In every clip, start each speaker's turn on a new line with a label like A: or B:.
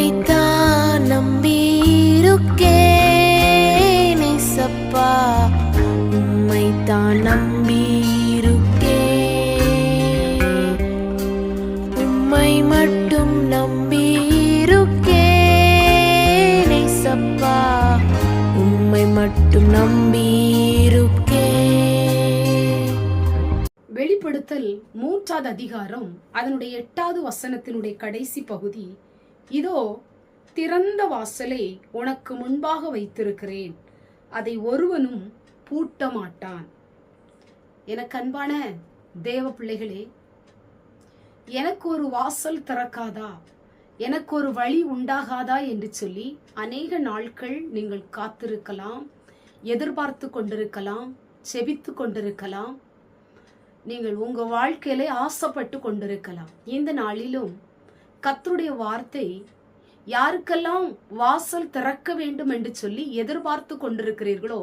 A: உம்மைத்தான் நம்பியிருக்கேன் ஏசப்பா, உம்மைத்தான் நம்பியிருக்கேன், உம்மை மட்டும் நம்பியிருக்கேன் ஏசப்பா, உம்மை மட்டும் நம்பியிருக்கேன்.
B: வெளிப்படுத்தல் 3வது அதிகாரம் அதனுடைய 8வது வசனத்தினுடைய கடைசி பகுதி, இதோ திறந்த வாசலை உனக்கு முன்பாக வைத்திருக்கிறேன், அதை ஒருவனும் பூட்ட மாட்டான். எனக்கு அன்பான தேவ பிள்ளைகளே, எனக்கு ஒரு வாசல் திறக்காதா, எனக்கு ஒரு வழி உண்டாகாதா என்று சொல்லி அநேக நாட்கள் நீங்கள் காத்திருக்கலாம், எதிர்பார்த்து கொண்டிருக்கலாம், செபித்து கொண்டிருக்கலாம், நீங்கள் உங்க வாழ்க்கையிலே ஆசைப்பட்டு கொண்டிருக்கலாம். இந்த நாளிலும் கர்த்தருடைய வார்த்தை யாருக்கெல்லாம் வாசல் திறக்க வேண்டும் என்று சொல்லி எதிர்பார்த்து கொண்டிருக்கிறீர்களோ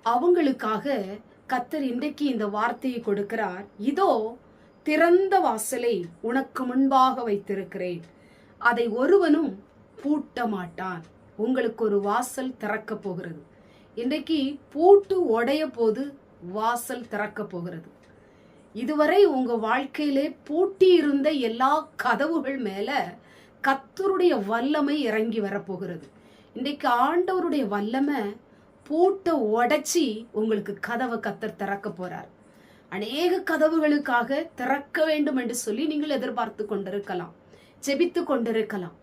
B: அவங்களுக்காக கர்த்தர் இன்றைக்கு இந்த வார்த்தையை கொடுக்கிறார். இதோ திறந்த வாசலை உனக்கு முன்பாக வைத்திருக்கிறேன், அதை ஒருவனும் பூட்ட மாட்டான். உங்களுக்கு ஒரு வாசல் திறக்க போகிறது. இன்றைக்கு பூட்டு உடைய போது வாசல் திறக்க போகிறது. இதுவரை உங்க வாழ்க்கையிலே பூட்டி இருந்த எல்லா கதவுகள் மேல கர்த்தருடைய வல்லமை இறங்கி வரப்போகிறது. இன்றைக்கு ஆண்டவருடைய வல்லமை பூட்டை உடைச்சி உங்களுக்கு கதவை கர்த்தர் திறக்க போறார். அநேக கதவுகளுக்காக திறக்க வேண்டும் என்று சொல்லி நீங்கள் எதிர்பார்த்து கொண்டிருக்கலாம், ஜெபித்து கொண்டிருக்கலாம்.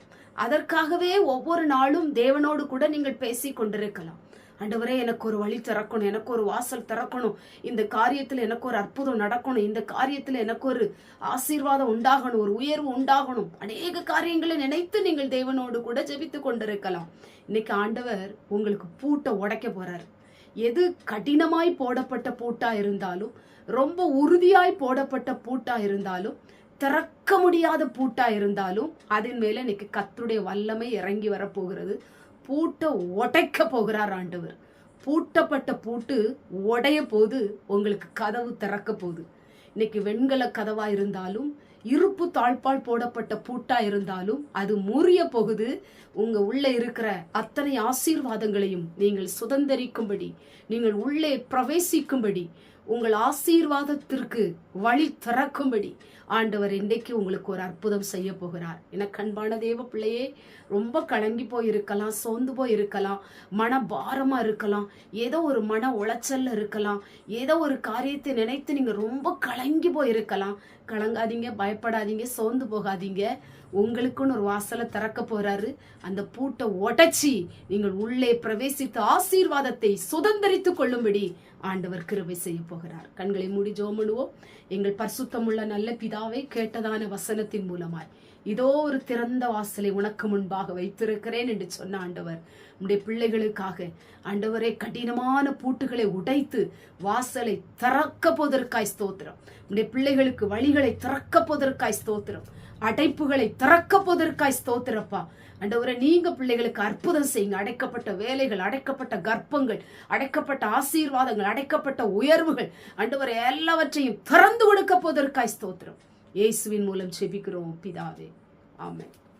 B: அதற்காகவே ஒவ்வொரு நாளும் தேவனோடு கூட நீங்கள் பேசி கொண்டிருக்கலாம். ஆண்டவரே, எனக்கு ஒரு வழி திறக்கணும், எனக்கு ஒரு வாசல் திறக்கணும், இந்த காரியத்துல எனக்கு ஒரு அற்புதம் நடக்கணும், இந்த காரியத்துல எனக்கு ஒரு ஆசீர்வாதம் உண்டாகணும், ஒரு உயர்வு உண்டாகணும். அநேக காரியங்களை நினைத்து நீங்கள் தேவனோடு கூட ஜெபித்து கொண்டிருக்கலாம். இன்னைக்கு ஆண்டவர் உங்களுக்கு பூட்டை உடைக்க போறாரு. எது கடினமாய் போடப்பட்ட பூட்டா இருந்தாலும், ரொம்ப உறுதியாய் போடப்பட்ட பூட்டா இருந்தாலும், திறக்க முடியாத பூட்டா இருந்தாலும், அதன் மேல இன்னைக்கு கர்த்தருடைய வல்லமை இறங்கி வரப்போகிறது. பூட்டை உடைக்க போகிறார் ஆண்டவர். பூட்டப்பட்ட பூட்டு உடைய போது உங்களுக்கு கதவு திறக்க போகுது. இன்னைக்கு வெண்கல கதவா இருந்தாலும், இருப்பு தாழ்பால் போடப்பட்ட பூட்டா இருந்தாலும் அது முறிய போகுது. உங்க உள்ள இருக்கிற அத்தனை ஆசீர்வாதங்களையும் நீங்கள் சுதந்திரிக்கும்படி, நீங்கள் உள்ளே பிரவேசிக்கும்படி, உங்கள் ஆசீர்வாதத்திற்கு வழி திறக்கும்படி ஆண்டவர் இன்றைக்கு உங்களுக்கு ஒரு அற்புதம் செய்ய போகிறார். எனக்கு அன்பான தேவ பிள்ளையே, ரொம்ப கலங்கி போயிருக்கலாம், சோர்ந்து போயிருக்கலாம், மன பாரமா இருக்கலாம், ஏதோ ஒரு மன உளைச்சல்ல இருக்கலாம், ஏதோ ஒரு காரியத்தை நினைத்து நீங்க ரொம்ப கலங்கி போயிருக்கலாம். கலங்காதீங்க, பயப்படாதீங்க, சோர்ந்து போகாதீங்க. உங்களுக்குன்னு ஒரு வாசலை திறக்க போறாரு. அந்த பூட்டை உடைச்சி நீங்கள் உள்ளே பிரவேசித்து ஆசீர்வாதத்தை சுதந்திரித்துக் கொள்ளும்படி ஆண்டவர் கிருபை செய்ய போகிறார். கண்களை மூடி ஜெபம் பண்ணுவோம். எங்கள் பரிசுத்தமுள்ள நல்ல பிதாவை, கேட்டதான வசனத்தின் மூலமாய் இதோ ஒரு திறந்த வாசலை உனக்கு முன்பாக வைத்திருக்கிறேன் என்று சொன்ன ஆண்டவர், உடைய பிள்ளைகளுக்காக ஆண்டவரே கடினமான பூட்டுகளை உடைத்து வாசலை திறக்க போவதற்காய் ஸ்தோத்திரம். உடைய பிள்ளைகளுக்கு வழிகளை திறக்க போவதற்காய் ஸ்தோத்திரம். அடைப்புகளை திறக்க போவதற்காய் ஸ்தோத்திரப்பா. ஆண்டவரே, நீங்க பிள்ளைகளுக்கு அற்புதம் செய்யுங்க. அடைக்கப்பட்ட வேலைகள், அடைக்கப்பட்ட கர்ப்பங்கள், அடைக்கப்பட்ட ஆசீர்வாதங்கள், அடைக்கப்பட்ட உயர்வுகள், ஆண்டவரே எல்லாவற்றையும் திறந்து கொடுக்க போவதற்காய் ஸ்தோத்திரம். இயேசுவின் மூலம் ஜெபிக்கிறோம் பிதாவே, ஆமென்.